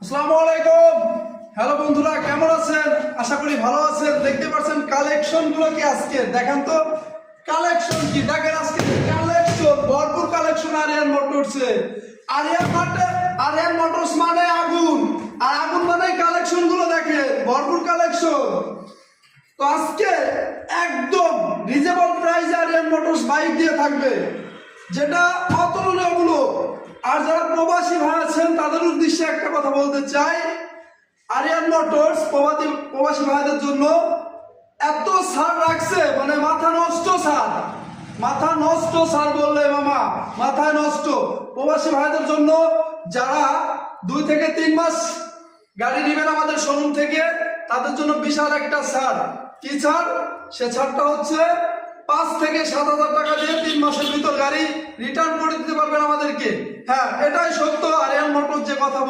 আসসালামু আলাইকুম। হ্যালো বন্ধুরা, কেমন আছেন? আশা করি ভালো আছেন। দেখতে পাচ্ছেন কালেকশন গুলো কি আজকে দেখেন তো। কালেকশন কি দেখেন, আজকে কালেকশন ভরপুর কালেকশন। আরিয়ান মোটরসে আরিয়ান মোটরস মানে আগুন, আর আগুন মানে কালেকশন গুলো দেখেন, ভরপুর কালেকশন। তো আজকে একদম রিজনেবল প্রাইসে আরিয়ান মোটরস বাইক দিয়ে থাকবে, যেটা অতুলনীয় মূল্য। আর যারা প্রবাসী ভাই আছেন তাদের উদ্দেশ্যে একটা কথা বলতে চাই, আরিয়ান মোটরস প্রবাসী ভাইদের জন্য এত ছাড় রাখছে, মানে মাথা নষ্ট ছাড়। মাথা নষ্ট ছাড় বললে মামা মাথায় নষ্ট। প্রবাসী ভাইদের জন্য যারা 2 থেকে 3 মাস গাড়ি নেবেন আমাদের শোরুম থেকে, তাদের জন্য বিশাল একটা ছাড়। কি ছাড়? সে ছাড়টা হচ্ছে 5 থেকে 7,000 টাকা দিয়ে 3 মাসের ভিতর গাড়ি রিটার্ন করে দিতে পারবেন আমাদেরকে। হ্যাঁ, এটাই সত্য। আরিয়ান মোটরস যে কথা